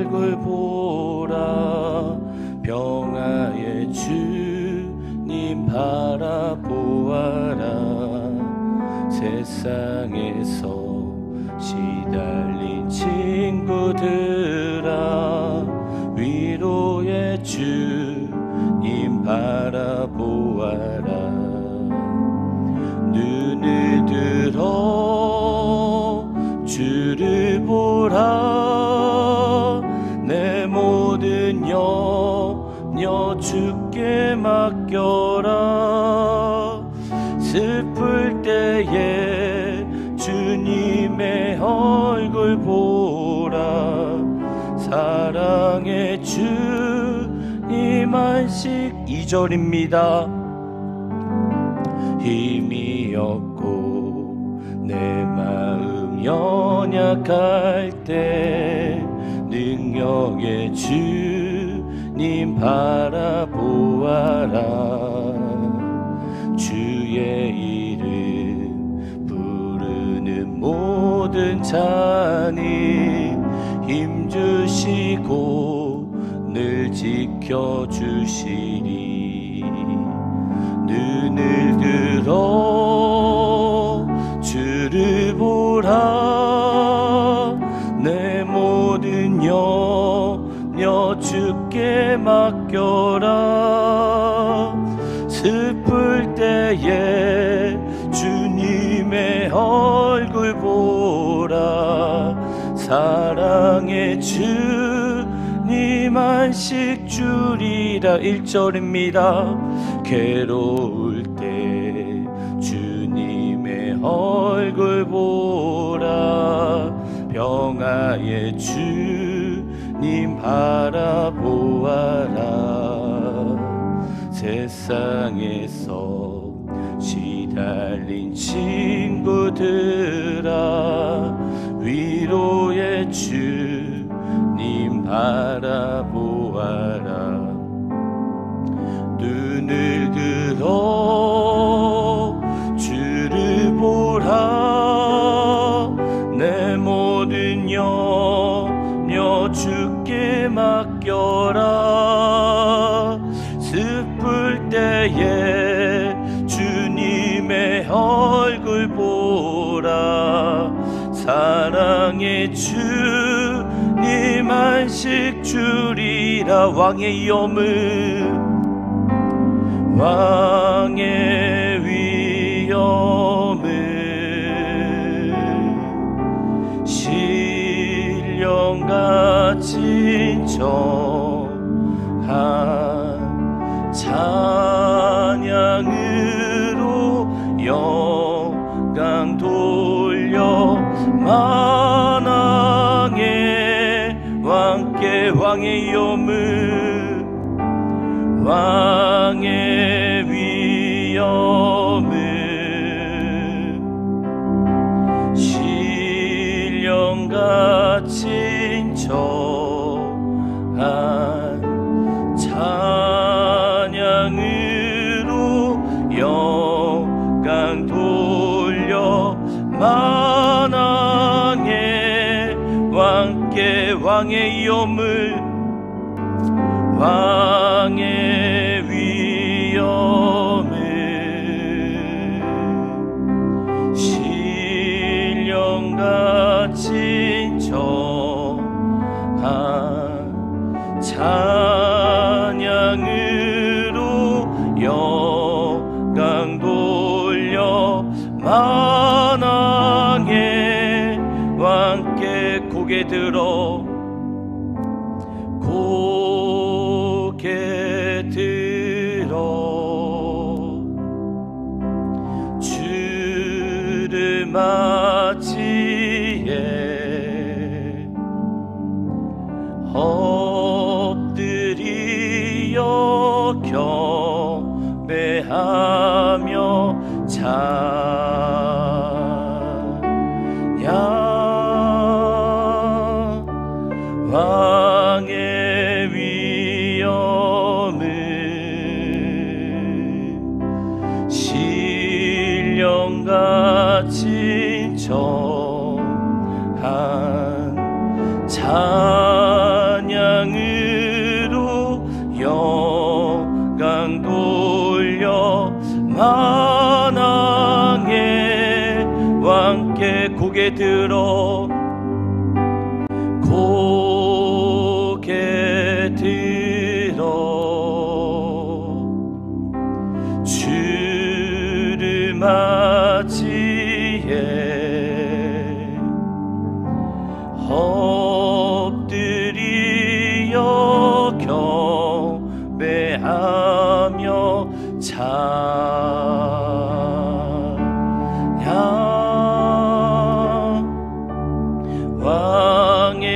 얼굴 보라. 평화의 주님 바라보아라. 세상에서 시달린 친구들아, 위로의 주님 바라보아라. 눈을 들어 주를 보라. 내 모든 염려 주께 맡겨라. 슬플 때에 주님의 얼굴 보라. 사랑의 주님 안식 2절입니다. 힘이 없고 내 마음 연약할 때 능력의 주님 바라보아라. 주의 이름 부르는 모든 자니 힘주시고 늘 지켜주시리. 눈을 들어 주를 보라. 내 모든 염려 주께 맡겨라. 슬플 때에 주님의 얼굴 보라. 사랑의 주님 안식 주리라. 1절입니다. 괴로울 때 주님의 얼굴 보라. 평화의 주님 바라보아라. 세상에서 시달린 친구들아, 위로의 주님 바라보아라. 눈을 들어 주를 보라. 내 모든 염려 주께 맡겨라. 슬플 때에 주님의 얼굴 보라. 사랑의 주님 안식 주리라. 왕의 염을 왕의 위엄을 신령같이 정한 찬양으로 영광 돌려 만왕의 왕께 왕의 염을 왕의 위엄을 신령같이 정한 찬양으로 영광 돌려 만왕의 왕께 왕의 염을 왕의 위엄을 신령같이 정한 찬양으로 영광 돌려 만왕의 왕께 고개 들어 고개 들어 주를 맞이해 엎드리어 경배하며 찬양 왕의 위엄을 신령같이 정한 찬양으로 주께 고개 들어 고개 들어 주를 맞이해 엎드리어 경배하며 왕의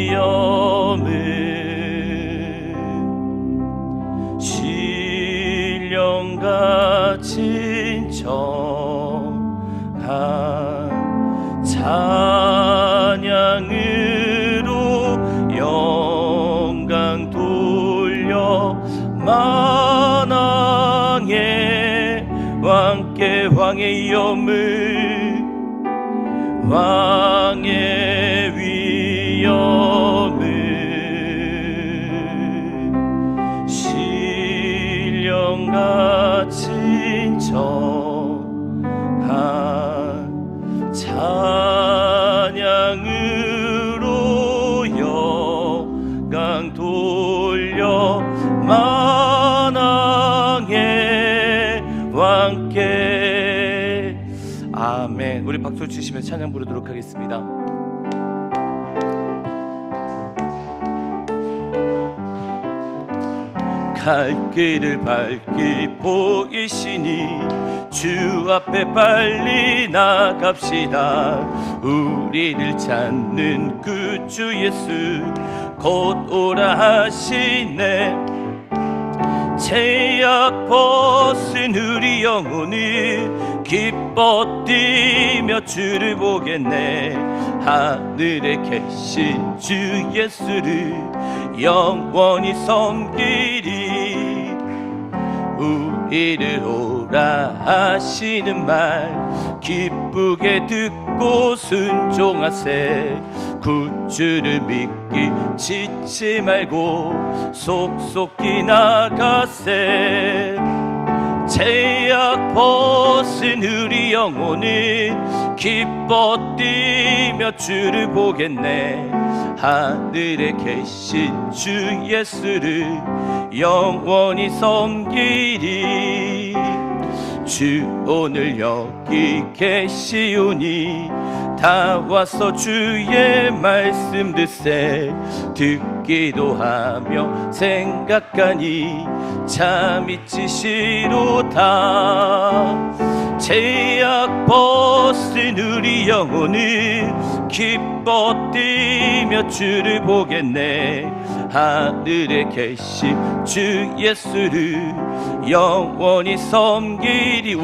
위엄을 신령같이 정한 찬양으로 영광 돌려 만왕의 왕께 왕의 위엄을 왕의 위엄을 신령같이 정한 찬양으로 영광 돌려 만왕의 왕께 아멘. 우리 박수 치시면서 찬양 부르도록 하겠습니다. 갈 길을 밝히 보이시니 주 앞에 빨리 나갑시다. 우리를 찾는 그 주 예수 곧 오라 하시네. 죄악 벗은 우리 영혼을 기뻐 뛰며 주를 보겠네. 하늘에 계신 주 예수를 영원히 섬기리. 우리를 오라 하시는 말 기쁘게 듣고 순종하세. 구주를 믿기 지치 말고 속속히 나가세. 죄악 벗은 우리 영혼을 기뻐 뛰며 주를 보겠네. 하늘에 계신 주 예수를 영원히 섬기리. 주 오늘 여기 계시오니 다 와서 주의 말씀 듣세. 듣기도 하며 생각하니 참 잊히시로다. 죄악 벗은 우리 영혼을 기뻐 뛰며 주를 보겠네. 하늘에 계신 주 예수를 영원히 섬기리.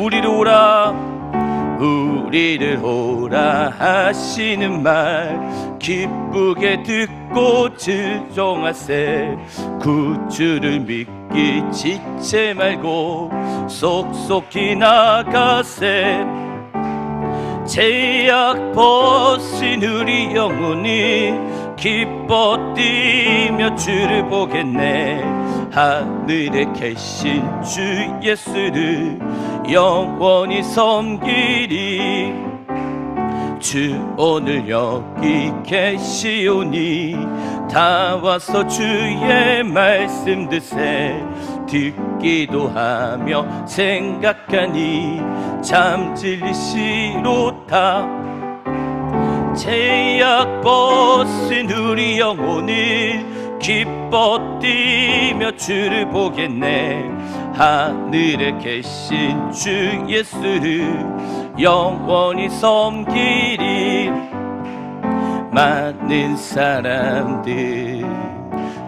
우리를 오라 하시는 말 기쁘게 듣고 즐종하세. 구주를 믿기 지체 말고 속속히 나가세. 죄악 벗은 우리 영혼이 기뻐 뛰며 주를 보겠네. 하늘에 계신 주 예수를 영원히 섬기리. 주 오늘 여기 계시오니 다 와서 주의 말씀 듣세. 듣기도 하며 생각하니 참 진리시로다. 죄악 벗은 우리 영혼을 기뻐 뛰며 주를 보겠네. 하늘에 계신 주 예수를 영원히 섬기리. 많은 사람들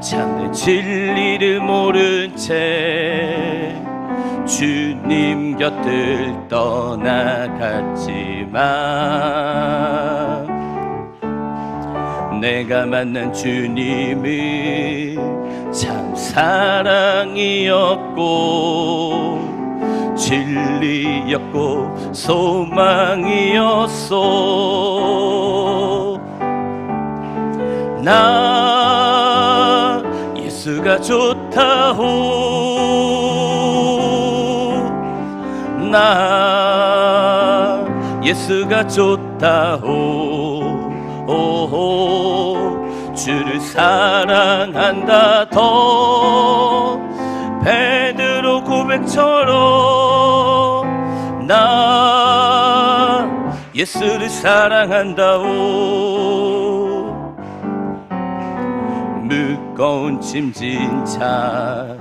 참된 진리를 모른 채 주님 곁을 떠나갔지만 내가 만난 주님은 참 사랑이었고 진리였고 소망이었소. 나 예수가 좋다호. 나 예수가 좋다오. 오호, 주를 사랑한다 더. 베드로 고백처럼 나 예수를 사랑한다오. 무거운 짐진 자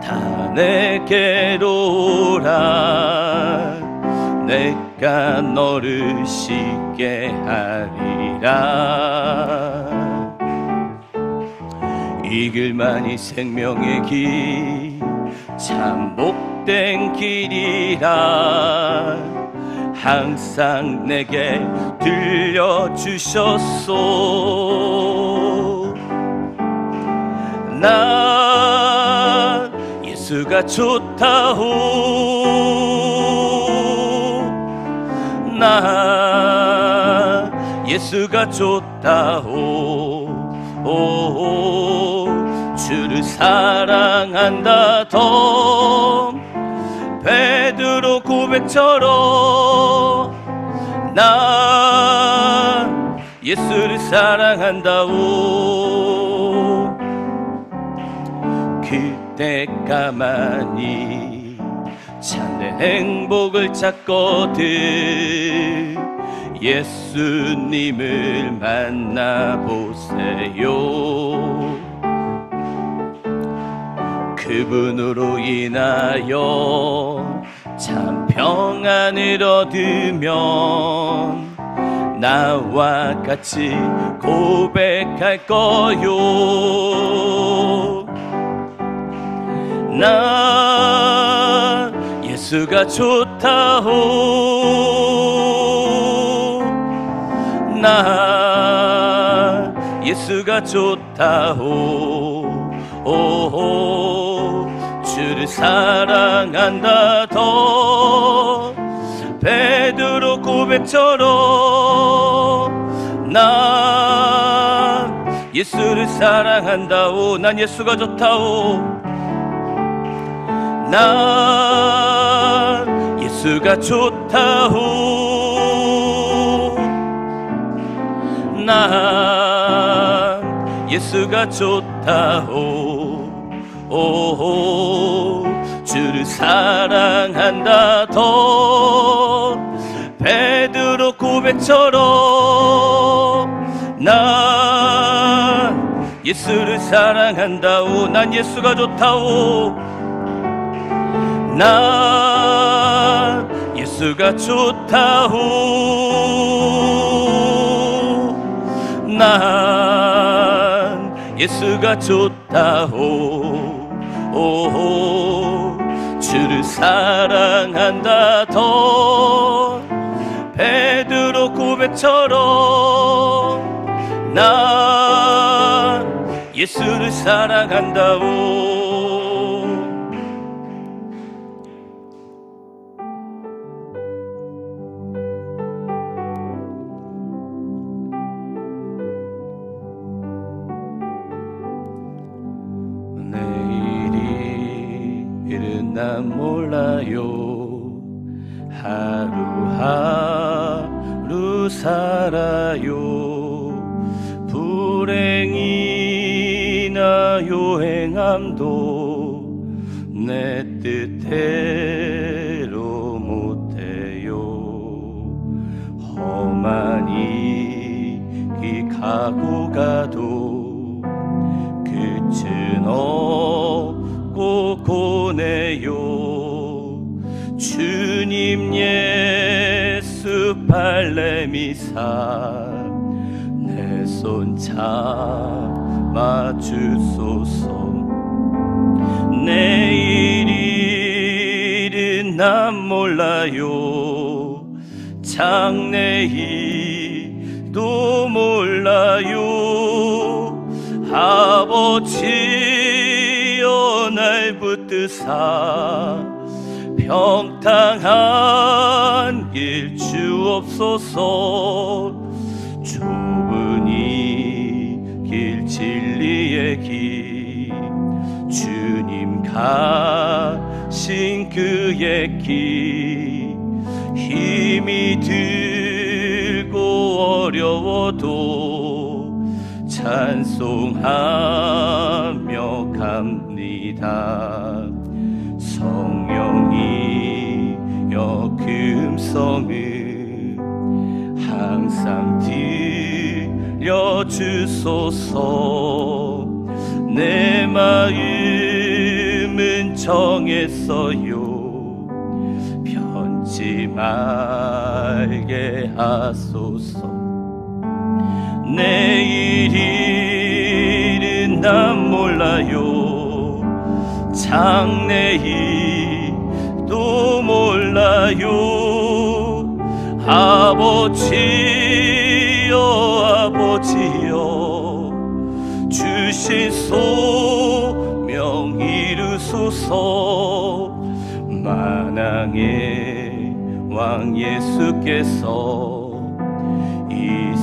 다 내게로 오라. 내가 너를 쉽게 하리라. 이 길만이 생명의 길, 참 복된 길이라 항상 내게 들려주셨소. 나 예수가 좋다오. 나 예수가 좋다오. 오, 주를 사랑한다 더. 베드로 고백처럼 나 예수를 사랑한다오. 그때 가만히 참된 행복을 찾거든 예수님을 만나보세요. 그분으로 인하여 참 평안을 얻으면 나와 같이 고백할 거요. 나 예수가 좋다오. 나 예수가 좋다오. 오호, 주를 사랑한다 더. 베드로 고백처럼 나 예수를 사랑한다오. 난 예수가 좋다오. 나 예수가 좋다오. 나 예수가 좋다오. 오호, 주를 사랑한다 더. 베드로 고백처럼 나 예수를 사랑한다오. 난 예수가 좋다오. 나 예수가 좋다오. 난 예수가 좋다오. 오호, 주를 사랑한다 더. 베드로 고백처럼 난 예수를 사랑한다오. 난 몰라요. 하루하루 살아요. 불행이나 요행함도 내 뜻대로 못해요. 험한 이 가고 가도 끝은 없고 고네요. 주님 예수 발레미사 내 손 잡아주소서. 내일은 난 몰라요. 장래일도 몰라요. 아버지여 날 붙드사 평탄한 길 주옵소서. 좁은 이 길 진리의 길 주님 가신 그의 길 힘이 들고 어려워도 찬송하며 갑니다. 성령이여 금성을 항상 들려주소서. 내 마음은 정했어요. 변치 말게 하소서. 내일은 난 몰라요. 장래일도 몰라요. 아버지여 아버지여 주신 소명 이루소서. 만왕의 왕 예수께서 이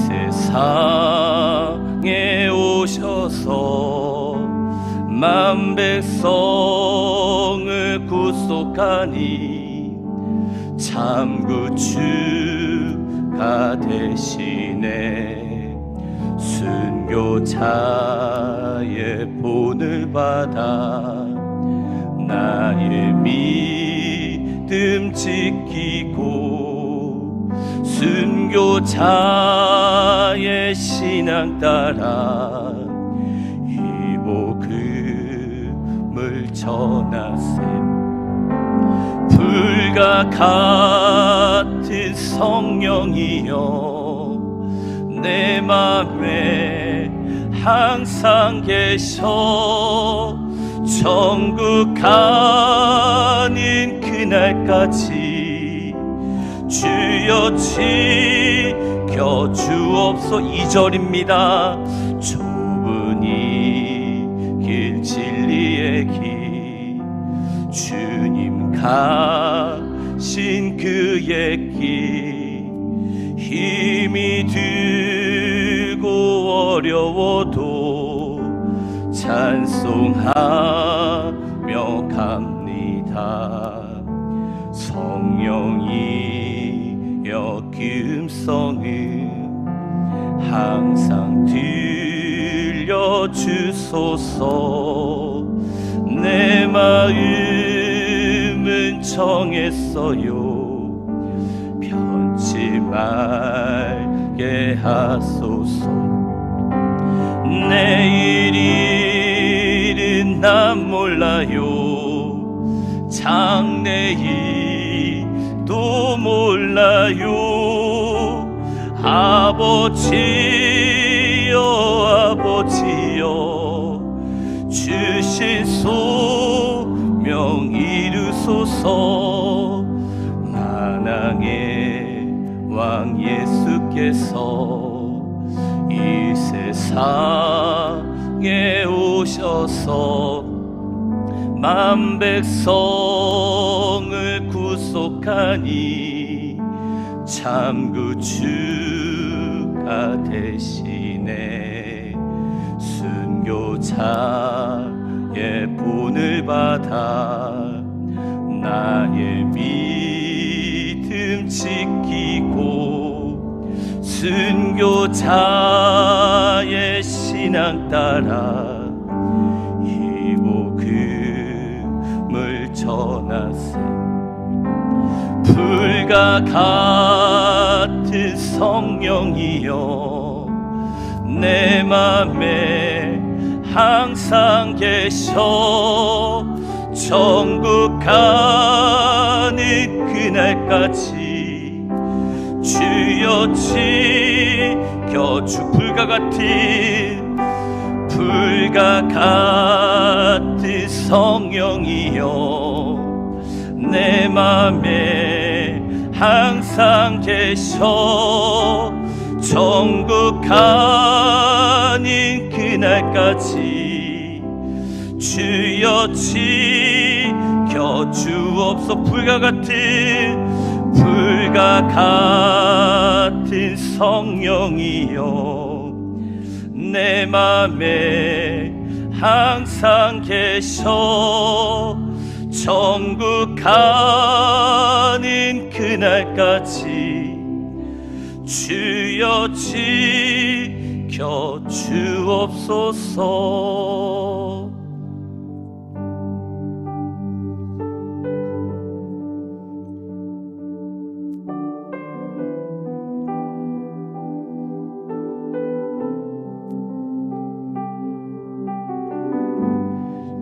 세상에 오셔서 만 백성을 구속하니 참 구주가 되시네. 순교자의 본을 받아 나의 믿음 지키고 순교자의 신앙 따라 이 복음을 전하세. 불과 같은 성령이여 내 맘에 항상 계셔. 천국 가는 그날까지 주여 지켜주옵소. 2절입니다. 좁은 이 길 진리의 길 주님 가신 그의 길 힘이 들고 어려워도 찬송하며 갑니다. 성령이여 금성을 항상 들려주소서. 내 마음은 정했어요. 변치 말게 하소서. 내일은 난 몰라요. 장래일도 몰라요. 아버지여 아버지여 주신 소명 이루소서. 만왕의 왕 예수께서 이 세상에 오셔서 만 백성을 구속하니 참 구주가 되시네. 순교자의 본을 받아 나의 믿음 지키고 순교자의 신앙 따라 이 복음을 전하세. 불과 같은 성령이여 내 맘에 항상 계셔. 천국 가는 그날까지 주여 지켜주. 불과 같은 성령이여 내 맘에 항상 계셔. 천국 가는 그날까지 주여 지켜주옵소. 불과 같은 성령이여 내 맘에 항상 계셔. 천국 가는 그날까지 주여 지켜 주옵소서.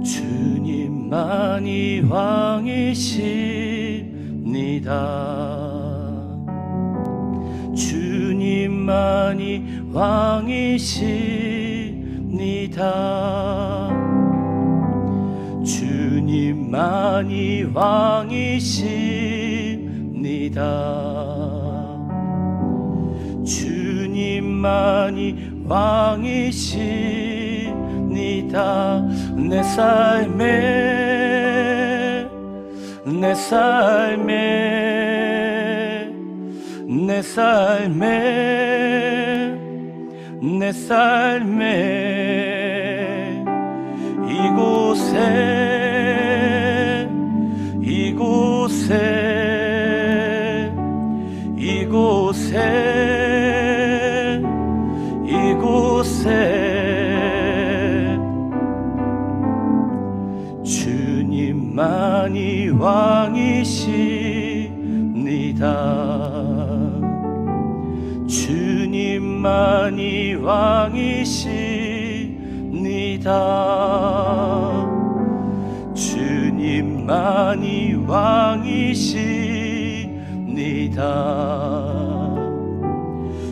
주님만이 왕이십니다. 주님만이 왕이십니다. 주님만이 왕이십니다. 주님만이 왕이십니다. 내 삶에 내 삶에 내 삶에 내 삶에 이곳에 이곳에 이곳에 이곳에 주님만이 왕이십니다. 주님만이 왕이십니다. 주님만이 왕이십니다.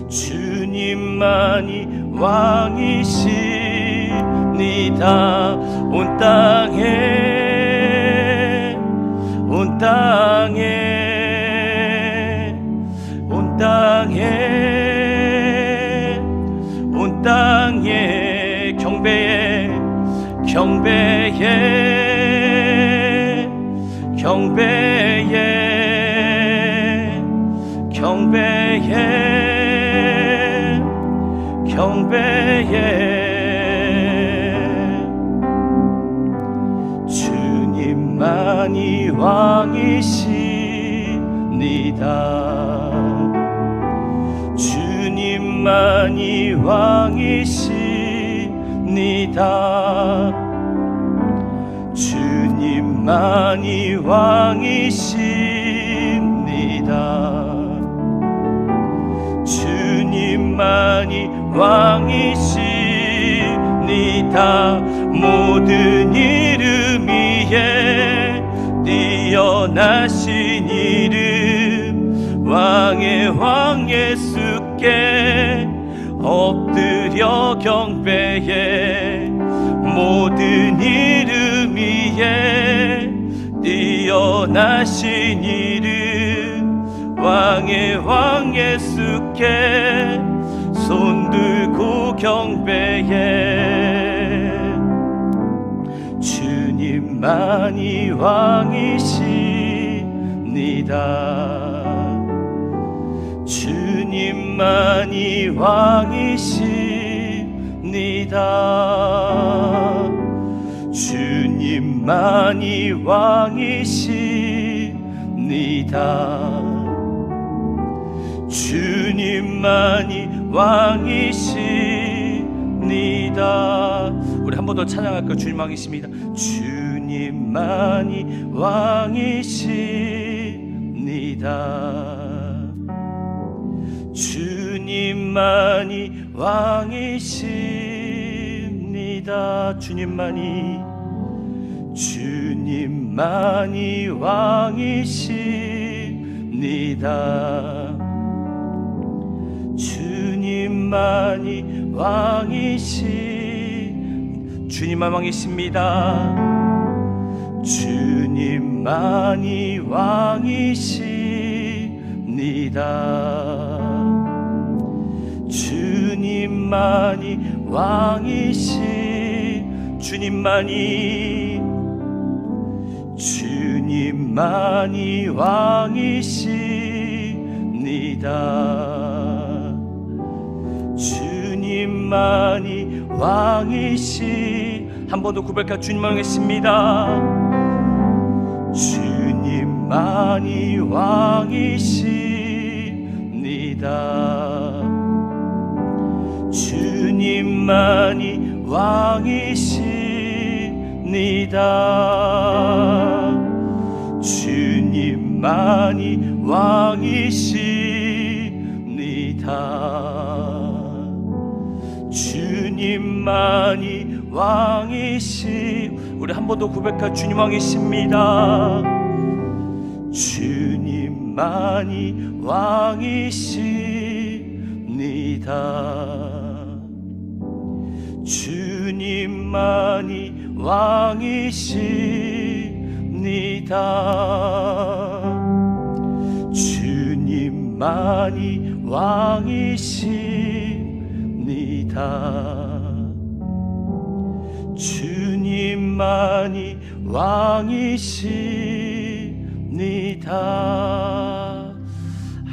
주님만이 왕이십니다. 온 땅에 온 땅에 온 땅에 온 땅에 경배에 경배에 경배에 경배에 경배에 주님만이 왕이십니다. 주님만이 왕이십니다. 주님만이 왕이십니다. 주님만이 왕이십니다. 모든 이름 위에 뛰어나신 이름 왕의 왕 예수께 엎드려 경배해. 모든 이름 위에 뛰어나신 이름 왕의 왕 예수께 손들고 경배해. 주님만이 왕이십니다. 주님만이 왕이십니다. 주님만이 왕이십니다. 주님만이 왕이십니다. 우리 한 번 더 찬양할까요? 주님 왕이십니다. 주님만이 왕이십니다. 주님만이 왕이십니다. 주님만이 주님만이 왕이십니다. 주님만이 주님만 왕이십니다. 주님만이 왕이십니다. 주님만이 주님만이 왕이십니다. 주님만이 왕이시. 한 번 더 고백할 주님만 왕이십니다. 주님만이 왕이십니다. 주님만이 왕이십니다. 주님만이 왕이십니다. 주님만이 왕이십. 우리 한 번 더 고백할 주님 왕이십니다. 주님만이 왕이십니다. 주님만이 왕이십니다. 주님만이 왕이십니다. 주님만이 왕이십니다.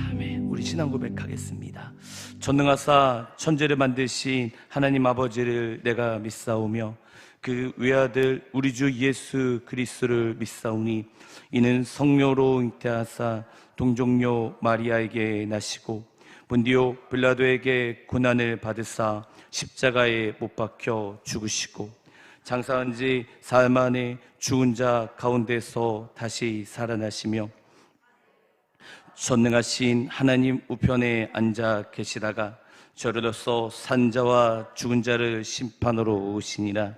아멘. 우리 신앙 고백하겠습니다. 전능하사 천지를 만드신 하나님 아버지를 내가 믿사오며 그 외아들 우리 주 예수 그리스도를 믿사오니 이는 성령으로 잉태하사 동정녀 마리아에게 나시고 본디오 빌라도에게 고난을 받으사 십자가에 못 박혀 죽으시고 장사한 지 사흘 만에 죽은 자 가운데서 다시 살아나시며 전능하신 하나님 우편에 앉아 계시다가 저로서 산자와 죽은 자를 심판으로 오시니라.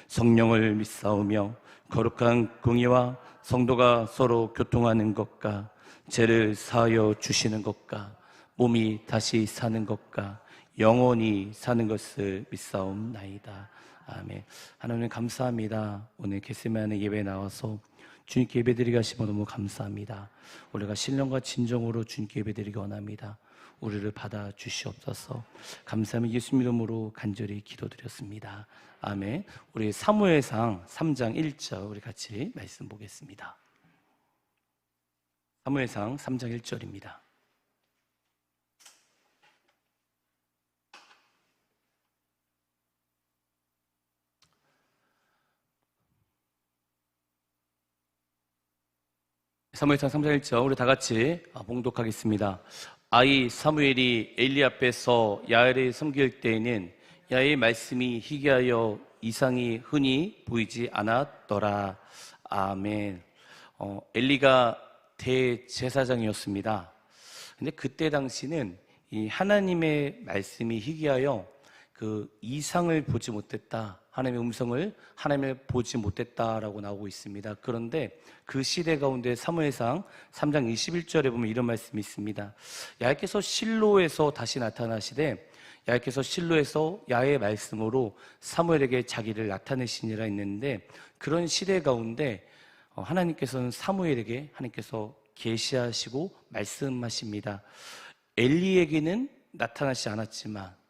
성령을 믿사오며 거룩한 공의와 성도가 서로 교통하는 것과 죄를 사하여 주시는 것과 몸이 다시 사는 것과 영원히 사는 것을 믿사옵나이다. 아멘. 하나님 감사합니다. 오늘 겟세마네 예배에 나와서 주님께 예배드리게 하시면 너무 감사합니다. 우리가 신령과 진정으로 주님께 예배드리기 원합니다. 우리를 받아 주시옵소서. 감사하며 예수님 이름으로 간절히 기도드렸습니다. 아멘. 우리 사무엘상 3장 1절 우리 같이 말씀 보겠습니다. 사무엘상 3장 1절입니다. 사무엘상 3장 1절 우리 다 같이 봉독하겠습니다. 아이 사무엘이 엘리 앞에서 야훼를 섬길 때에는 야훼의 말씀이 희귀하여 이상이 흔히 보이지 않았더라. 아멘. 엘리가 대제사장이었습니다. 근데 그때 당시는 이 하나님의 말씀이 희귀하여 그 이상을 보지 못했다. 하나님의 음성을 하나님을 보지 못했다라고 나오고 있습니다. 그런데 그 시대 가운데 사무엘상 3장 21절에 보면 이런 말씀이 있습니다. 야훼께서 실로에서 다시 나타나시되 야훼께서 실로에서 야훼의 말씀으로 사무엘에게 자기를 나타내시니라 했는데 그런 시대 가운데 하나님께서는 사무엘에게 하나님께서 계시하시고 말씀하십니다. 엘리에게는 나타나지 않았지만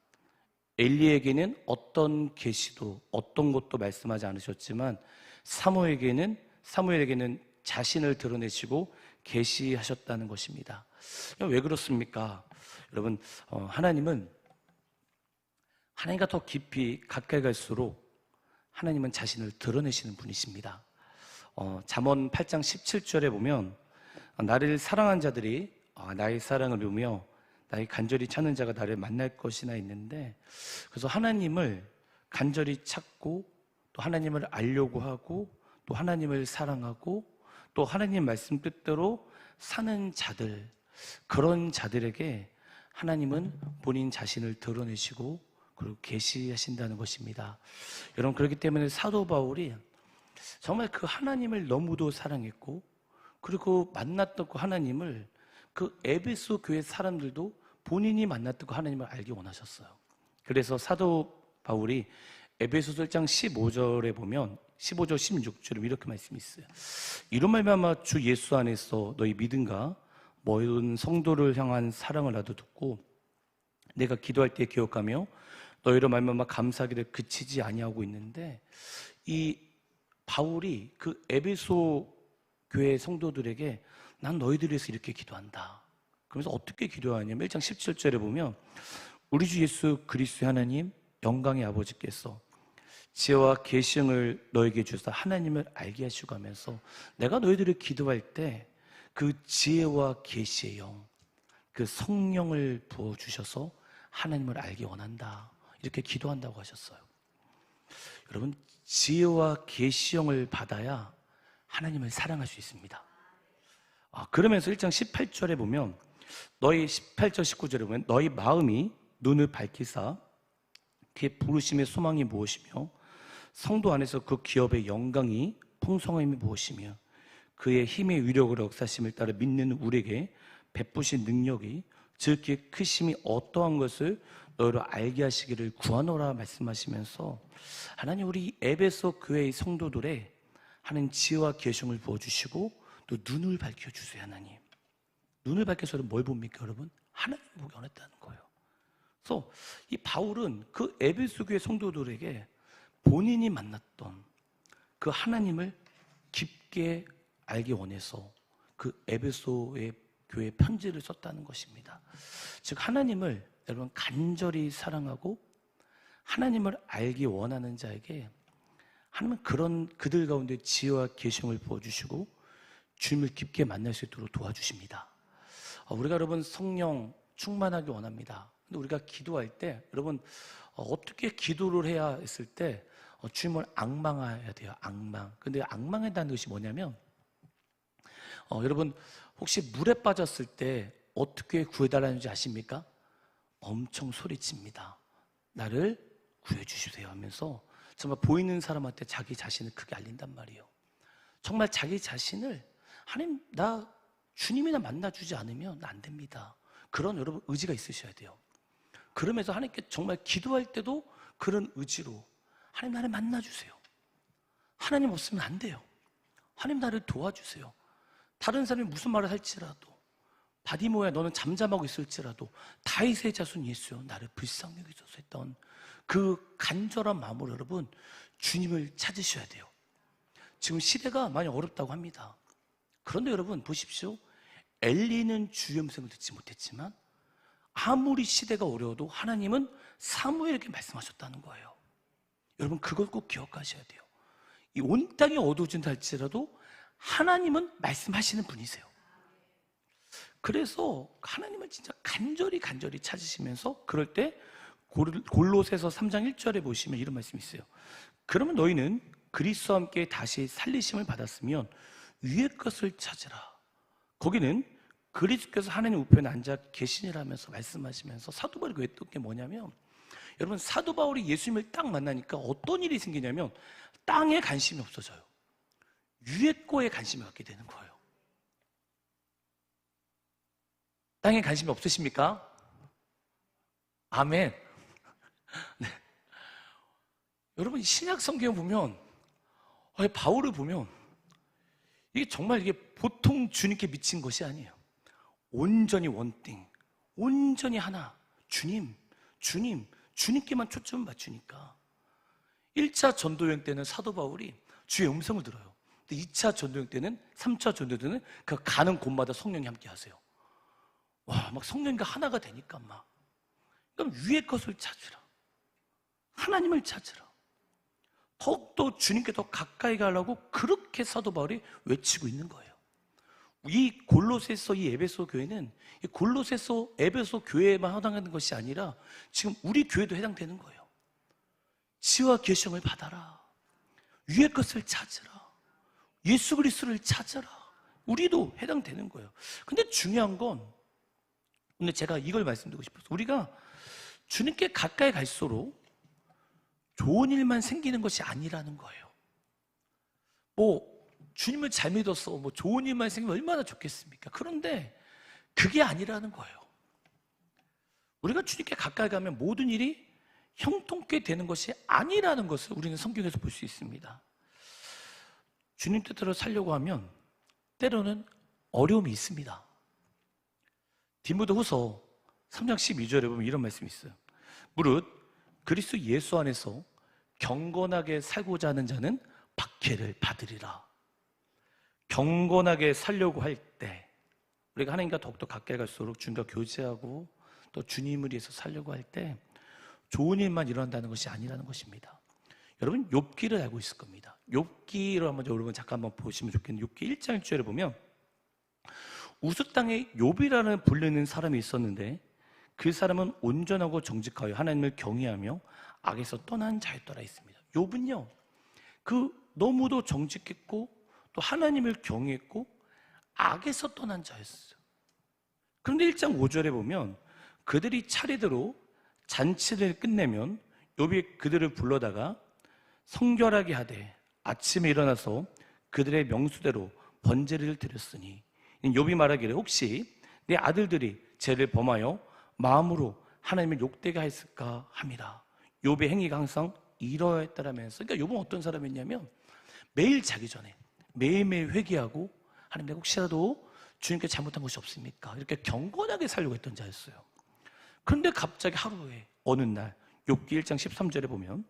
엘리에게는 어떤 계시도 어떤 것도 말씀하지 않으셨지만 사무엘에게는 자신을 드러내시고 계시하셨다는 것입니다. 왜 그렇습니까? 여러분, 하나님은 하나님과 더 깊이 가까이 갈수록 하나님은 자신을 드러내시는 분이십니다. 잠언 8장 17절에 보면 나를 사랑한 자들이 나의 사랑을 보며 나의 간절히 찾는 자가 나를 만날 것이나 있는데, 그래서 하나님을 간절히 찾고 또 하나님을 알려고 하고 또 하나님을 사랑하고 또 하나님 말씀 뜻대로 사는 자들, 그런 자들에게 하나님은 본인 자신을 드러내시고 그리고 계시하신다는 것입니다. 여러분, 그렇기 때문에 사도 바울이 정말 그 하나님을 너무도 사랑했고 그리고 만났던 그 하나님을 그 에베소 교회 사람들도 본인이 만났던 그 하나님을 알기 원하셨어요. 그래서 사도 바울이 에베소서 1장 15절에 보면 15절 16절에 이렇게 말씀이 있어요. 이런 말미암아 주 예수 안에서 너희 믿음과 모든 성도를 향한 사랑을 나도 듣고 내가 기도할 때 기억하며 너희로 말미암아 감사하기를 그치지 아니하고 있는데, 이 바울이 그 에베소 교회 성도들에게 난 너희들을 위해서 이렇게 기도한다. 그러면서 어떻게 기도하냐면 1장 17절에 보면 우리 주 예수 그리스도의 하나님 영광의 아버지께서 지혜와 계시를 너에게 주사 하나님을 알게 하시고 하면서 내가 너희들을 기도할 때 그 지혜와 계시의 영, 그 성령을 부어주셔서 하나님을 알기 원한다. 이렇게 기도한다고 하셨어요. 여러분, 지혜와 계시형을 받아야 하나님을 사랑할 수 있습니다. 그러면서 1장 18절에 보면 너희 18절 19절에 보면 너희 마음이 눈을 밝히사 그의 부르심의 소망이 무엇이며 성도 안에서 그 기업의 영광이 풍성함이 무엇이며 그의 힘의 위력을 역사심을 따라 믿는 우리에게 베푸신 능력이 즉 그의 크심이 어떠한 것을 너희로 알게 하시기를 구하노라 말씀하시면서 하나님 우리 에베소 교회의 성도들의 하나님 지혜와 계시를 부어주시고 또 눈을 밝혀주세요. 하나님 눈을 밝혀서 뭘 봅니까 여러분? 하나님 보기 원했다는 거예요. 그래서 이 바울은 그 에베소 교회 성도들에게 본인이 만났던 그 하나님을 깊게 알기 원해서 그 에베소의 교회 편지를 썼다는 것입니다. 즉 하나님을 여러분 간절히 사랑하고 하나님을 알기 원하는 자에게 하나님은 그런 그들 가운데 지혜와 계시를 부어주시고 주님을 깊게 만날 수 있도록 도와주십니다. 우리가 여러분 성령 충만하기 원합니다. 근데 우리가 기도할 때 여러분 어떻게 기도를 해야 했을 때 주님을 앙망해야 돼요. 앙망. 근데 앙망한다는 것이 뭐냐면 여러분 혹시 물에 빠졌을 때 어떻게 구해달라는지 아십니까? 엄청 소리칩니다. 나를 구해주시세요 하면서 정말 보이는 사람한테 자기 자신을 크게 알린단 말이에요. 정말 자기 자신을 하나님 나 주님이나 만나주지 않으면 나 안 됩니다. 그런 여러분 의지가 있으셔야 돼요. 그러면서 하나님께 정말 기도할 때도 그런 의지로 하나님 나를 만나주세요. 하나님 없으면 안 돼요. 하나님 나를 도와주세요. 다른 사람이 무슨 말을 할지라도 바디모야 너는 잠잠하고 있을지라도 다윗의 자손 예수여 나를 불쌍히 여기소서 했던 그 간절한 마음으로 여러분 주님을 찾으셔야 돼요. 지금 시대가 많이 어렵다고 합니다. 그런데 여러분 보십시오. 엘리는 주의 음성을 듣지 못했지만 아무리 시대가 어려워도 하나님은 사무엘에게 말씀하셨다는 거예요. 여러분 그걸 꼭 기억하셔야 돼요. 이 온 땅이 어두워진다 할지라도 하나님은 말씀하시는 분이세요. 그래서 하나님을 진짜 간절히 찾으시면서 그럴 때 골로새서 3장 1절에 보시면 이런 말씀이 있어요. 그러면 너희는 그리스도와 함께 다시 살리심을 받았으면 위의 것을 찾으라. 거기는 그리스도께서 하나님 우편에 앉아 계시니라면서 말씀하시면서 사도 바울이 했던 게 뭐냐면 여러분 사도 바울이 예수님을 딱 만나니까 어떤 일이 생기냐면 땅에 관심이 없어져요. 위의 거에 관심을 갖게 되는 거예요. 땅에 관심이 없으십니까? 아멘. 네. 여러분 신약 성경 보면 바울을 보면 이게 정말 이게 보통 주님께 미친 것이 아니에요. 온전히 원띵, 온전히 하나. 주님께만 초점을 맞추니까 1차 전도여행 때는 사도 바울이 주의 음성을 들어요. 근데 2차 전도여행 때는 3차 전도여행 때는 그 가는 곳마다 성령이 함께 하세요. 와, 막 성령과 하나가 되니까 막. 그럼 위의 것을 찾으라. 하나님을 찾으라. 더욱더 주님께 더 가까이 가려고 그렇게 사도 바울이 외치고 있는 거예요. 이 골로새서 이 에베소 교회는 이 골로새서 에베소 교회에만 해당하는 것이 아니라 지금 우리 교회도 해당되는 거예요. 지혜와 계시를 받아라. 위의 것을 찾으라. 예수 그리스도를 찾아라. 우리도 해당되는 거예요. 근데 중요한 건 근데 제가 이걸 말씀드리고 싶어서 우리가 주님께 가까이 갈수록 좋은 일만 생기는 것이 아니라는 거예요. 주님을 잘 믿어서 좋은 일만 생기면 얼마나 좋겠습니까? 그런데 그게 아니라는 거예요. 우리가 주님께 가까이 가면 모든 일이 형통케 되는 것이 아니라는 것을 우리는 성경에서 볼 수 있습니다. 주님 뜻대로 살려고 하면 때로는 어려움이 있습니다. 디모데후서 3장 12절에 보면 이런 말씀이 있어요. 무릇 그리스도 예수 안에서 경건하게 살고자 하는 자는 박해를 받으리라. 경건하게 살려고 할 때 우리가 하나님과 더욱더 가까이 갈수록 주님과 교제하고 또 주님을 위해서 살려고 할 때 좋은 일만 일어난다는 것이 아니라는 것입니다. 여러분 욥기를 알고 있을 겁니다. 욥기를 한번 여러분 잠깐 한번 보시면 좋겠는데 욥기 1장 1절에 보면 우스 땅에 욥이라는 불리는 사람이 있었는데 그 사람은 온전하고 정직하여 하나님을 경외하며 악에서 떠난 자였더라 했습니다. 욥은요, 그 너무도 정직했고 또 하나님을 경외했고 악에서 떠난 자였어요. 그런데 1장 5절에 보면 그들이 차례대로 잔치를 끝내면 욥이 그들을 불러다가 성결하게 하되 아침에 일어나서 그들의 명수대로 번제를 드렸으니, 욥이 말하기를 혹시 내 아들들이 죄를 범하여 마음으로 하나님을 욕되게 하였을까 함이라. 욥의 행위가 항상 이러했다라면서, 그러니까 욥은 어떤 사람이었냐면 매일 자기 전에 매일매일 회개하고 하나님, 내가 혹시라도 주님께 잘못한 것이 없습니까? 이렇게 경건하게 살려고 했던 자였어요. 그런데 갑자기 하루에 어느 날 욥기 1장 13절에 보면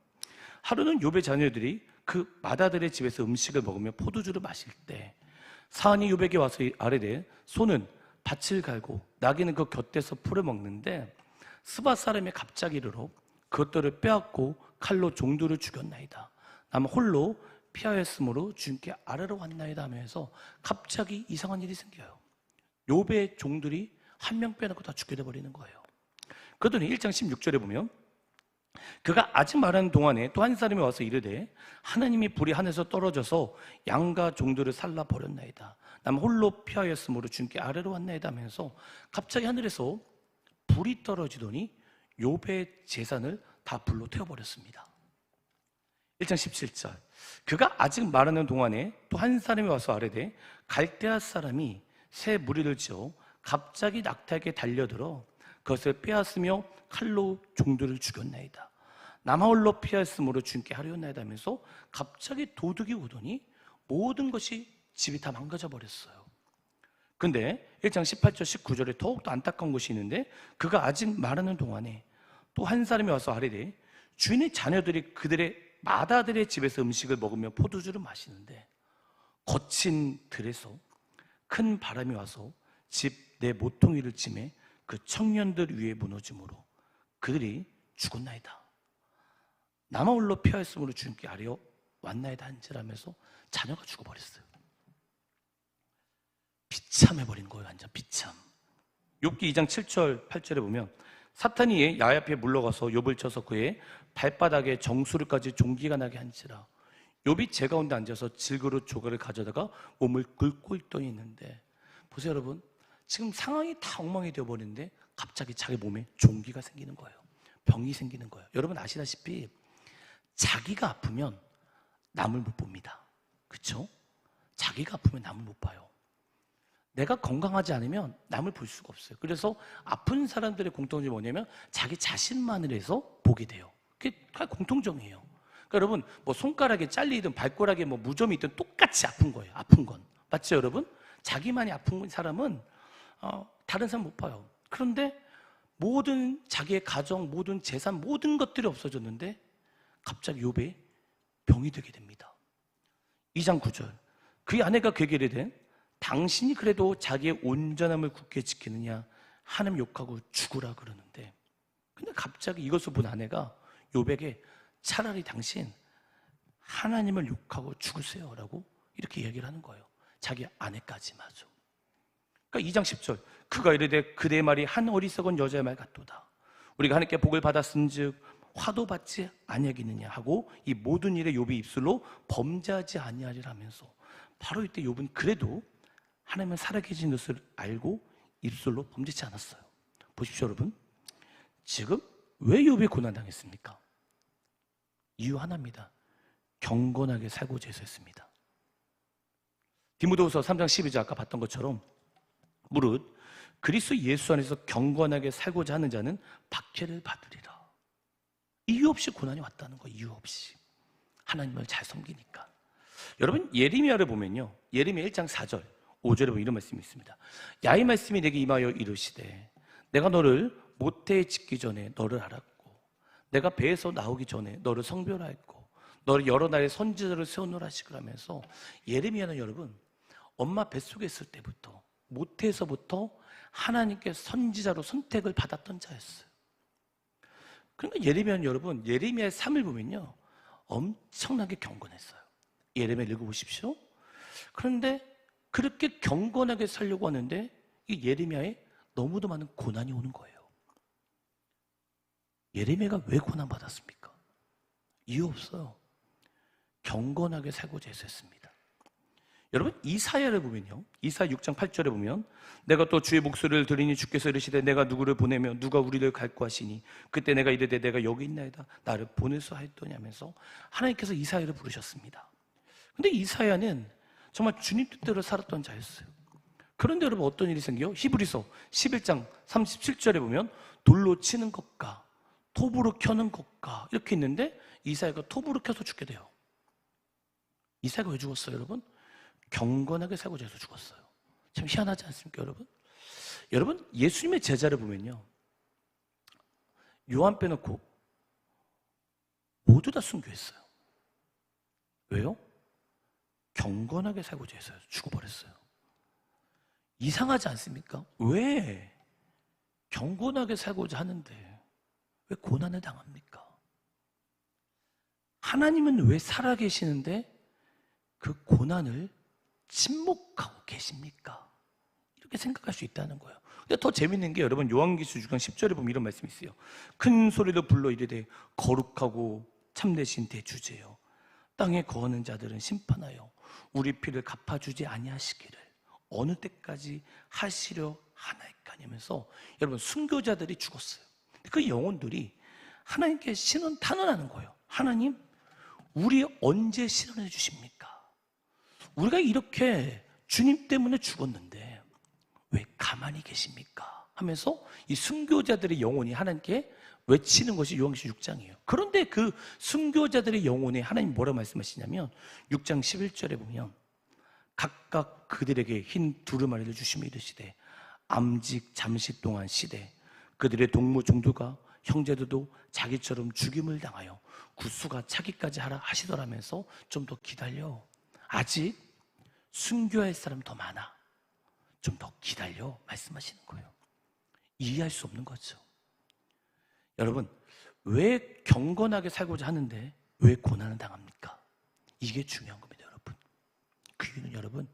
하루는 욥의 자녀들이 그 마다들의 집에서 음식을 먹으며 포도주를 마실 때 사안이 욥에게 와서 아뢰되 소는 밭을 갈고 나귀는 그 곁에서 풀을 먹는데 스바 사람이 갑자기 이르러 그것들을 빼앗고 칼로 종들을 죽였나이다. 나는 홀로 피하였으므로 주님께 아뢰러 왔나이다 하면서 갑자기 이상한 일이 생겨요. 욥의 종들이 한 명 빼놓고 다 죽게 돼버리는 거예요. 그러더니 1장 16절에 보면 그가 아직 말하는 동안에 또 한 사람이 와서 이르되 하나님이 불이 하늘에서 떨어져서 양과 종들을 살라 버렸나이다. 나는 홀로 피하였으므로 주님께 아뢰러 왔나이다 하면서 갑자기 하늘에서 불이 떨어지더니 욥의 재산을 다 불로 태워버렸습니다. 1장 17절 그가 아직 말하는 동안에 또 한 사람이 와서 아뢰되 갈대아 사람이 새 무리를 지어 갑자기 낙타에게 달려들어 그것을 빼앗으며 칼로 종들을 죽였나이다. 남아 홀로 피하였으므로 주님께 하려나이다 하면서 갑자기 도둑이 오더니 모든 것이 집이 다 망가져 버렸어요. 근데 1장 18절 19절에 더욱더 안타까운 것이 있는데 그가 아직 말하는 동안에 또 한 사람이 와서 아뢰되 주인의 자녀들이 그들의 마다들의 집에서 음식을 먹으며 포도주를 마시는데 거친 들에서 큰 바람이 와서 집 내 모퉁이를 치매 그 청년들 위에 무너짐으로 그들이 죽었나이다. 남아 홀로 피하였으므로 주님께 아뢰어 왔나이다 한지라면서 자녀가 죽어버렸어요. 비참해버린 거예요. 완전 비참. 욥기 2장 7절 8절에 보면 사탄이 야훼 앞에 물러가서 욥을 쳐서 그의 발바닥에 정수리까지 종기가 나게 한지라. 욥이 제 가운데 앉아서 질그릇 조각을 가져다가 몸을 긁고 있더니 있는데, 보세요 여러분, 지금 상황이 다 엉망이 되어버리는데 갑자기 자기 몸에 종기가 생기는 거예요. 병이 생기는 거예요. 여러분 아시다시피 자기가 아프면 남을 못 봅니다. 그렇죠? 자기가 아프면 남을 못 봐요. 내가 건강하지 않으면 남을 볼 수가 없어요. 그래서 아픈 사람들의 공통점이 뭐냐면 자기 자신만을 해서 보게 돼요. 그게 다 공통점이에요. 그러니까 여러분 뭐 손가락에 잘리든 발가락에 뭐 무좀이 있든 똑같이 아픈 거예요. 아픈 건 맞죠 여러분? 자기만이 아픈 사람은 다른 사람 못 봐요. 그런데 모든 자기의 가정, 모든 재산, 모든 것들이 없어졌는데 갑자기 욥이 병이 되게 됩니다. 2장 9절 그의 아내가 그에게 이르되 당신이 그래도 자기의 온전함을 굳게 지키느냐 하나님 욕하고 죽으라 그러는데, 근데 갑자기 이것을 본 아내가 욥에게 차라리 당신 하나님을 욕하고 죽으세요 라고 이렇게 얘기를 하는 거예요. 자기 아내까지 마저. 그러니까 2장 10절 그가 이르되 그대의 말이 한 어리석은 여자의 말 같도다. 우리가 하나님께 복을 받았은즉 화도 받지 아니하겠느냐 하고 이 모든 일에 욥이 입술로 범죄하지 아니하리라면서, 바로 이때 욥은 그래도 하나님은 살아계신 것을 알고 입술로 범죄치 않았어요. 보십시오 여러분, 지금 왜 욥이 고난당했습니까? 이유 하나입니다. 경건하게 살고자 해서였습니다. 디모데후서 3장 12절 아까 봤던 것처럼 무릇 그리스도 예수 안에서 경건하게 살고자 하는 자는 박해를 받으리라. 이유 없이 고난이 왔다는 거예요. 이유 없이 하나님을 잘 섬기니까. 여러분 예레미야를 보면요, 예레미야 1장 4절 5절에 보면 이런 말씀이 있습니다. 야 이 말씀이 내게 임하여 이르시되 내가 너를 모태에 짓기 전에 너를 알았고 내가 배에서 나오기 전에 너를 성별하였고 너를 여러 나라의 선지자를 세우노라 하시라면서, 예레미야는 여러분 엄마 뱃속에 있을 때부터 모태에서부터 하나님께 선지자로 선택을 받았던 자였어요. 그러니까 예레미야는 여러분 예레미야의 삶을 보면요 엄청나게 경건했어요. 예레미야 읽어보십시오. 그런데 그렇게 경건하게 살려고 하는데 이 예레미야에 너무도 많은 고난이 오는 거예요. 예레미야가 왜 고난받았습니까? 이유 없어요. 경건하게 살고자 해서 했습니다. 여러분, 이사야를 보면요, 이사야 6장 8절에 보면 내가 또 주의 목소리를 들으니 주께서 이르시되 내가 누구를 보내며 누가 우리를 갈구 하시니 그때 내가 이르되 내가 여기 있나이다 나를 보내소 하였더니 하면서 하나님께서 이사야를 부르셨습니다. 근데 이사야는 정말 주님 뜻대로 살았던 자였어요. 그런데 여러분, 어떤 일이 생겨요? 히브리서 11장 37절에 보면 돌로 치는 것과 톱으로 켜는 것과 이렇게 있는데 이사야가 톱으로 켜서 죽게 돼요. 이사야가 왜 죽었어요, 여러분? 경건하게 살고자 해서 죽었어요. 참 희한하지 않습니까, 여러분? 여러분, 예수님의 제자를 보면요, 요한 빼놓고 모두 다 순교했어요. 왜요? 경건하게 살고자 해서 죽어버렸어요. 이상하지 않습니까? 왜 경건하게 살고자 하는데 왜 고난을 당합니까? 하나님은 왜 살아계시는데 그 고난을 침묵하고 계십니까? 이렇게 생각할 수 있다는 거예요. 근데 더 재밌는 게 여러분, 요한계시록 6장 10절에 보면 이런 말씀이 있어요. 큰 소리로 불러 이르되 거룩하고 참되신 대주제여 땅에 거하는 자들은 심판하여 우리 피를 갚아주지 아니하시기를 어느 때까지 하시려 하나이까 하면서 여러분, 순교자들이 죽었어요. 그 영혼들이 하나님께 신원 탄원하는 거예요. 하나님, 우리 언제 신원해 주십니까? 우리가 이렇게 주님 때문에 죽었는데 왜 가만히 계십니까? 하면서 이 순교자들의 영혼이 하나님께 외치는 것이 요한계시록 6장이에요. 그런데 그 순교자들의 영혼에 하나님 뭐라고 말씀하시냐면 6장 11절에 보면 각각 그들에게 흰 두루마리를 주시며 이르시되 암직 잠시 동안 시되 그들의 동무 종두가 형제들도 자기처럼 죽임을 당하여 구수가 차기까지 하라 하시더라면서 좀 더 기다려. 아직 순교할 사람 더 많아. 좀 더 기다려. 말씀하시는 거예요. 이해할 수 없는 거죠. 여러분, 왜 경건하게 살고자 하는데 왜 고난을 당합니까? 이게 중요한 겁니다, 여러분. 그 이유는 여러분,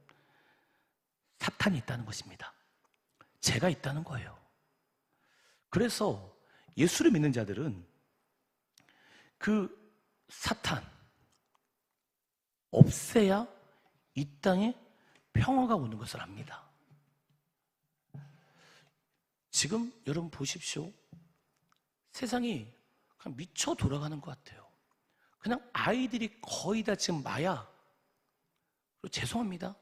사탄이 있다는 것입니다. 죄가 있다는 거예요. 그래서 예수를 믿는 자들은 그 사탄 없애야 이 땅에 평화가 오는 것을 압니다. 지금 여러분 보십시오. 세상이 그냥 미쳐 돌아가는 것 같아요. 그냥 아이들이 거의 다 지금 마약, 그리고 죄송합니다,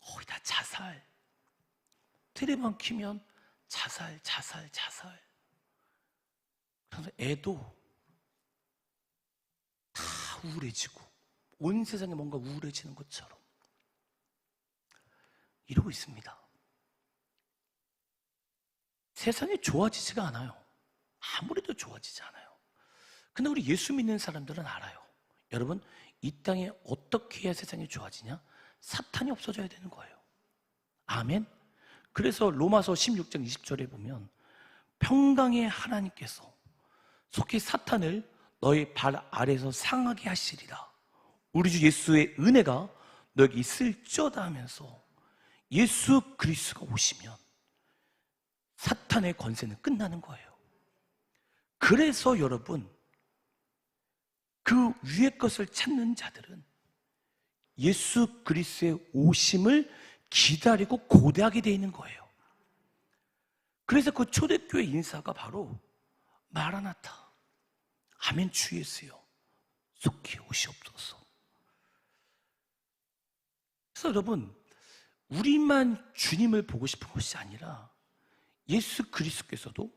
거의 다 자살. 텔레비만 키면 자살. 그래서 애도 다 우울해지고 온 세상에 뭔가 우울해지는 것처럼 이러고 있습니다. 세상이 좋아지지가 않아요. 아무래도 좋아지지 않아요. 근데 우리 예수 믿는 사람들은 알아요. 여러분, 이 땅에 어떻게 해야 세상이 좋아지냐? 사탄이 없어져야 되는 거예요. 아멘. 그래서 로마서 16장 20절에 보면 평강의 하나님께서 속히 사탄을 너희 발 아래에서 상하게 하시리라. 우리 주 예수의 은혜가 너에게 있을지어다 하면서 예수 그리스도가 오시면 사탄의 권세는 끝나는 거예요. 그래서 여러분, 그 위의 것을 찾는 자들은 예수 그리스도의 오심을 기다리고 고대하게 되어 있는 거예요. 그래서 그 초대교회 인사가 바로 마라나타, 아멘 주 예수여 속히 오시옵소서. 그래서 여러분, 우리만 주님을 보고 싶은 것이 아니라 예수 그리스도께서도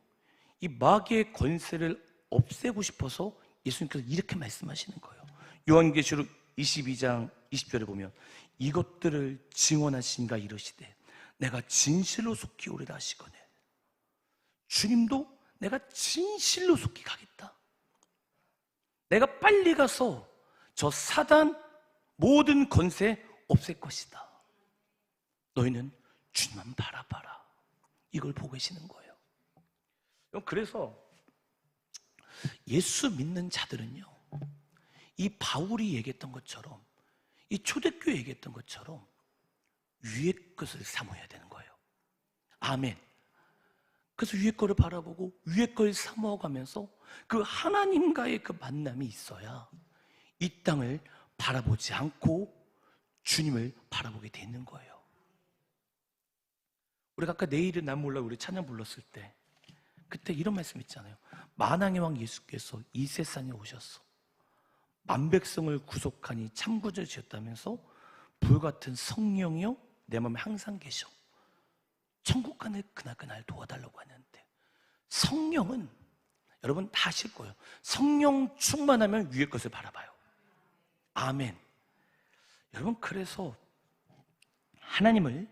이 마귀의 권세를 없애고 싶어서 예수님께서 이렇게 말씀하시는 거예요. 요한계시록 22장 20절에 보면 이것들을 증언하신가 이르시되 내가 진실로 속히 오리라 하시거늘. 주님도 내가 진실로 속히 가겠다. 내가 빨리 가서 저 사단 모든 권세 없앨 것이다. 너희는 주님만 바라봐라. 이걸 보고 계시는 거예요. 그래서 예수 믿는 자들은요, 이 바울이 얘기했던 것처럼, 이 초대교회 얘기했던 것처럼 위의 것을 사모해야 되는 거예요. 아멘. 그래서 위에 거를 바라보고 위에 걸 사모하면서 그 하나님과의 그 만남이 있어야 이 땅을 바라보지 않고 주님을 바라보게 되는 거예요. 우리가 아까 내일은 난 몰라 우리 찬양 불렀을 때 그때 이런 말씀 있잖아요. 만왕의 왕 예수께서 이 세상에 오셔서 만백성을 구속하니 참구주 지었다면서 불같은 성령이요 내 마음에 항상 계셔. 천국 가는 그날 도와달라고 하는데 성령은 여러분 다 아실 거예요. 성령 충만하면 위의 것을 바라봐요. 아멘. 여러분 그래서 하나님을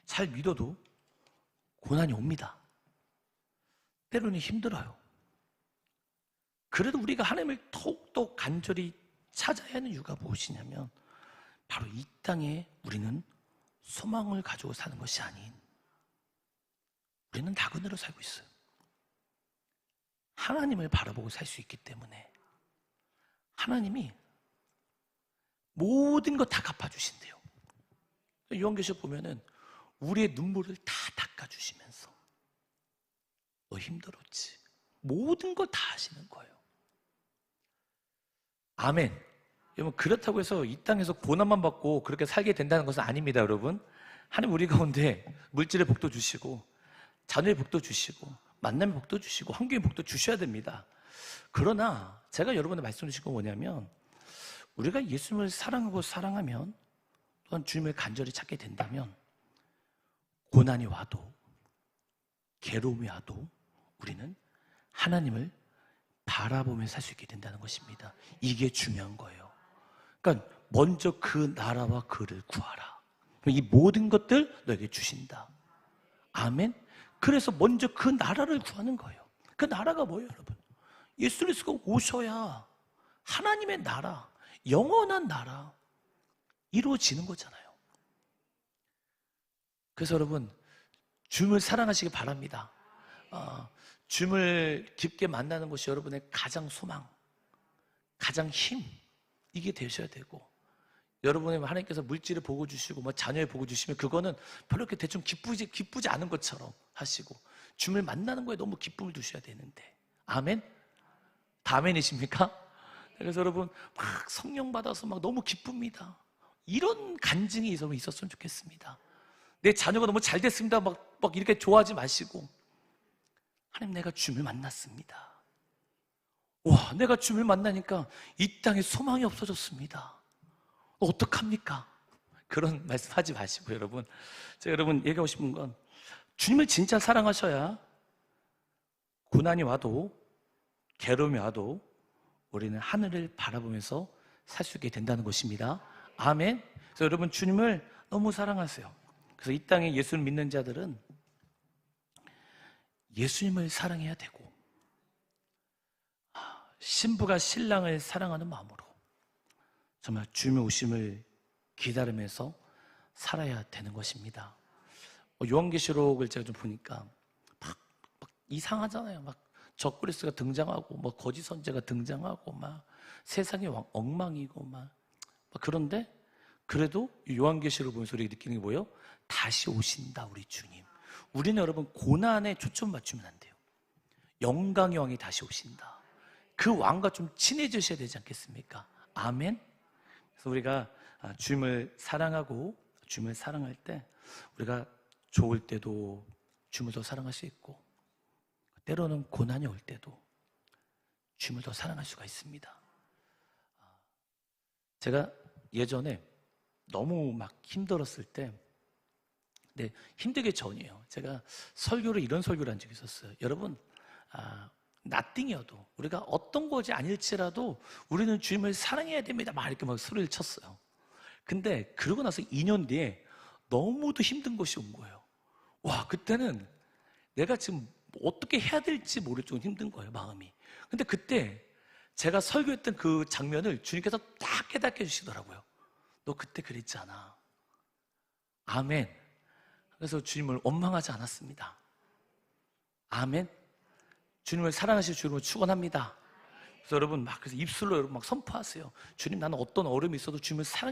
잘 믿어도 고난이 옵니다. 때로는 힘들어요. 그래도 우리가 하나님을 더욱더 간절히 찾아야 하는 이유가 무엇이냐면 바로 이 땅에 우리는 소망을 가지고 사는 것이 아닌 우리는 나그네로 살고 있어요. 하나님을 바라보고 살 수 있기 때문에 하나님이 모든 것 다 갚아주신대요. 요한계시록 보면은 우리의 눈물을 다 닦아주시면서 너 힘들었지. 모든 걸 다 하시는 거예요. 아멘. 여러분 그렇다고 해서 이 땅에서 고난만 받고 그렇게 살게 된다는 것은 아닙니다, 여러분. 하나님 우리 가운데 물질의 복도 주시고 자녀의 복도 주시고 만남의 복도 주시고 환경의 복도 주셔야 됩니다. 그러나 제가 여러분한테 말씀드린 건 뭐냐면 우리가 예수님을 사랑하고 사랑하면 또한 주님을 간절히 찾게 된다면 고난이 와도 괴로움이 와도 우리는 하나님을 바라보며 살 수 있게 된다는 것입니다. 이게 중요한 거예요. 그러니까 먼저 그 나라와 그를 구하라. 이 모든 것들 너에게 주신다. 아멘. 그래서 먼저 그 나라를 구하는 거예요. 그 나라가 뭐예요, 여러분? 예수 그리스도가 오셔야 하나님의 나라, 영원한 나라 이루어지는 거잖아요. 그래서 여러분 주님을 사랑하시기 바랍니다. 주님을 깊게 만나는 것이 여러분의 가장 소망, 가장 힘 이게 되셔야 되고 여러분의 하나님께서 물질을 보고 주시고 뭐 자녀를 보고 주시면 그거는 별로 이렇게 대충 기쁘지 않은 것처럼 하시고 주님을 만나는 거에 너무 기쁨을 두셔야 되는데 아멘? 다 아멘이십니까? 그래서 여러분 막 성령 받아서 막 너무 기쁩니다. 이런 간증이 있었으면 좋겠습니다. 내 자녀가 너무 잘 됐습니다. 막 이렇게 좋아하지 마시고 하나님 내가 주님을 만났습니다. 와 내가 주님을 만나니까 이 땅에 소망이 없어졌습니다. 어떡합니까? 그런 말씀 하지 마시고 여러분 제가 여러분 얘기하고 싶은 건 주님을 진짜 사랑하셔야 고난이 와도 괴로움이 와도 우리는 하늘을 바라보면서 살 수 있게 된다는 것입니다. 아멘. 그래서 여러분 주님을 너무 사랑하세요. 그래서 이 땅에 예수를 믿는 자들은 예수님을 사랑해야 되고 신부가 신랑을 사랑하는 마음으로 정말 주님의 오심을 기다리면서 살아야 되는 것입니다. 요한계시록을 제가 좀 보니까 막 이상하잖아요. 막 적그리스가 등장하고 뭐 거짓 선지자가 등장하고 막 세상이 엉망이고 막 그런데 그래도 요한계시록을 보면서 우리가 느끼는 게 뭐예요? 다시 오신다 우리 주님. 우리는 여러분 고난에 초점 맞추면 안 돼요. 영광의 왕이 다시 오신다. 그 왕과 좀 친해지셔야 되지 않겠습니까? 아멘. 그래서 우리가 주님을 사랑하고 주님을 사랑할 때 우리가 좋을 때도 주님을 더 사랑할 수 있고 때로는 고난이 올 때도 주님을 더 사랑할 수가 있습니다. 제가 예전에 너무 막 힘들었을 때 힘들기 전이에요. 제가 설교를 이런 설교를 한 적이 있었어요. 여러분 나띵이어도 우리가 어떤 것이 아닐지라도 우리는 주님을 사랑해야 됩니다. 막 이렇게 막 소리를 쳤어요. 근데 그러고 나서 2년 뒤에 너무도 힘든 것이 온 거예요. 와 그때는 내가 지금 어떻게 해야 될지 모를 정도로 힘든 거예요. 마음이. 근데 그때 제가 설교했던 그 장면을 주님께서 딱 깨닫게 해주시더라고요. 너 그때 그랬잖아. 아멘. 그래서 주님을 원망하지 않았습니다. 아멘. 주님을 사랑하실 주님을 축원합니다. 그래서 여러분 그래서 입술로 여러분 막 선포하세요. 주님 나는 어떤 어려움이 있어도 주님을 사랑해